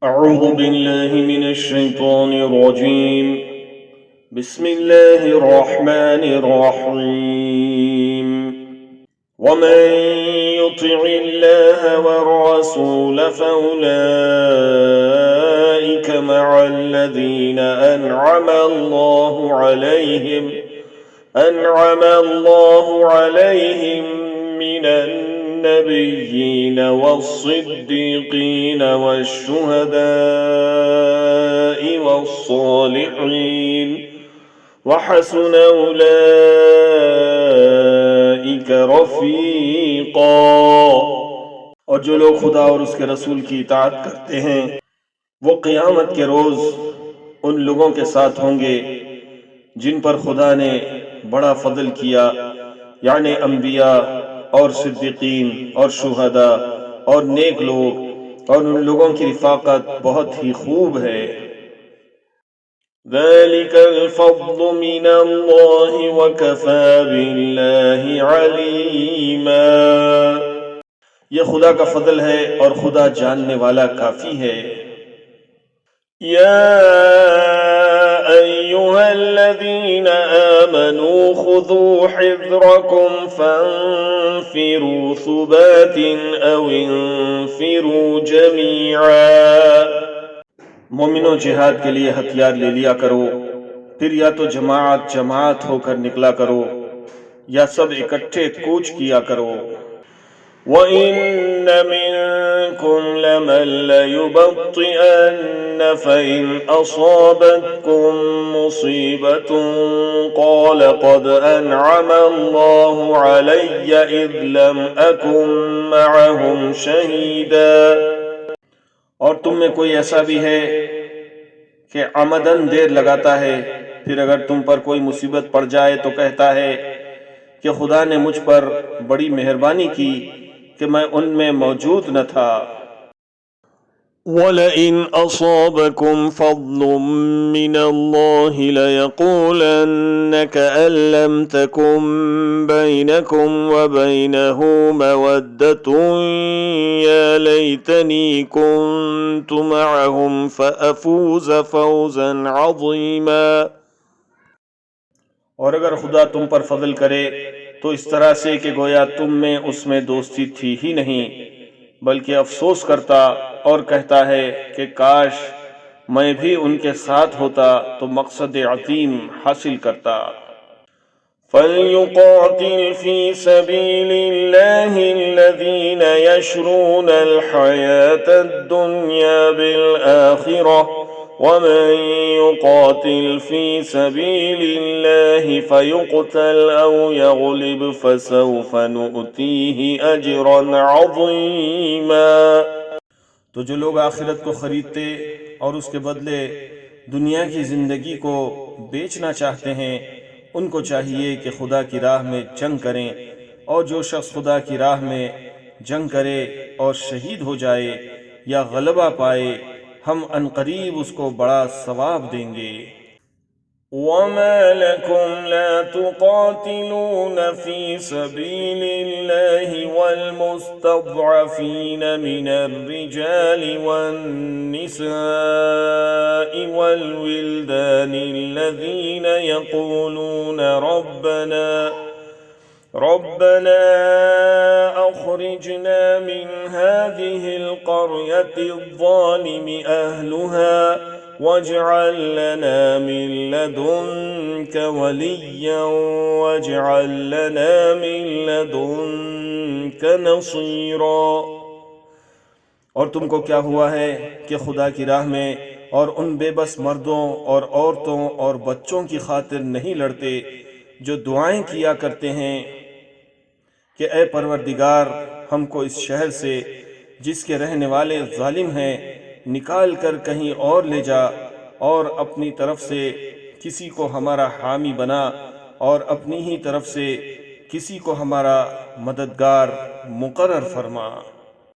أعوذ بالله من الشيطان الرجيم. بسم الله الرحمن الرحيم. ومن يطع الله والرسول فأولئك مع الذين أنعم الله عليهم من النبيين والصديقين والشهداء والصالحين وحسن أولئك رفیقا۔ اور جو لوگ خدا اور اس کے رسول کی اطاعت کرتے ہیں وہ قیامت کے روز ان لوگوں کے ساتھ ہوں گے جن پر خدا نے بڑا فضل کیا، یعنی انبیاء اور صدیقین اور شہداء اور نیک لوگ، اور ان لوگوں کی رفاقت بہت ہی خوب ہے۔ ذَلِكَ الْفَضْلُ مِنَ اللَّهِ وَكَفَى بِاللَّهِ عَلِيمًا۔ یہ خدا کا فضل ہے اور خدا جاننے والا کافی ہے۔ یا أيها الذين آمنوا خذوا حذركم فانفروا ثبات أو انفروا جميعا۔ مومنوں، جہاد کے لیے ہتھیار لے لیا کرو، پھر یا تو جماعت جماعت ہو کر نکلا کرو یا سب اکٹھے کوچ کیا کرو۔ وَإِنَّ مِنكُمْ لَمَن لَّيُبَطِّئَنَّ فَإِنْ أَصَابَتْكُم مُّصِيبَةٌ قَالَ قَدْ أَنْعَمَ اللَّهُ عَلَيَّ إِذْ لَمْ أَكُن مَّعَهُمْ شَهِيدًا۔ اور تم میں کوئی ایسا بھی ہے کہ عمدن دیر لگاتا ہے، پھر اگر تم پر کوئی مصیبت پڑ جائے تو کہتا ہے کہ خدا نے مجھ پر بڑی مہربانی کی کہ میں ان میں موجود نہ تھا۔ وَلَئِنْ أَصَابَكُمْ فَضْلٌ مِّنَ اللَّهِ لَيَقُولَنَّ كَأَن لَّمْ تَكُن بَيْنَكُمْ وَبَيْنَهُ مَوَدَّةٌ يَا لَيْتَنِي كُنتُ مَعَهُمْ فَأَفُوزَ فَوْزًا عَظِيمًا۔ اور اگر خدا تم پر فضل کرے تو اس طرح سے کہ گویا تم میں اس میں دوستی تھی ہی نہیں، بلکہ افسوس کرتا اور کہتا ہے کہ کاش میں بھی ان کے ساتھ ہوتا تو مقصد عظیم حاصل کرتا۔ فَلْيُقَاتِلْ فِي سَبِيلِ اللَّهِ الَّذِينَ يَشْرُونَ الْحَيَاةَ الدُّنْيَا بِالْآخِرَةِ وَمَن يُقَاتِلْ فِي سَبِيلِ اللَّهِ فَيُقْتَلْ أَوْ يَغْلِبْ فَسَوْفَ نُؤْتِيهِ أَجْرًا عَظِيمًا۔ تو جو لوگ آخرت کو خریدتے اور اس کے بدلے دنیا کی زندگی کو بیچنا چاہتے ہیں، ان کو چاہیے کہ خدا کی راہ میں جنگ کریں، اور جو شخص خدا کی راہ میں جنگ کرے اور شہید ہو جائے یا غلبہ پائے، ہم عنقریب اس کو بڑا ثواب دیں گے۔ وَمَا لَكُمْ لَا تُقَاتِلُونَ فِي سَبِيلِ اللَّهِ وَالْمُسْتَضْعَفِينَ مِنَ الرِّجَالِ وَالنِّسَاءِ وَالْوِلْدَانِ الَّذِينَ يَقُولُونَ رَبَّنَا أَخْرِجْنَا مِنْ هَٰذِهِ الْقَرْيَةِ الظَّالِمِ أَهْلُهَا وَاجْعَل لَّنَا مِن لَّدُنكَ وَلِيًّا وَاجْعَل لَّنَا مِن لَّدُنكَ نَصِيرًا۔ اور تم کو کیا ہوا ہے کہ خدا کی راہ میں اور ان بے بس مردوں اور عورتوں اور بچوں کی خاطر نہیں لڑتے جو دعائیں کیا کرتے ہیں کہ اے پروردگار، ہم کو اس شہر سے جس کے رہنے والے ظالم ہیں نکال کر کہیں اور لے جا، اور اپنی طرف سے کسی کو ہمارا حامی بنا، اور اپنی ہی طرف سے کسی کو ہمارا مددگار مقرر فرما۔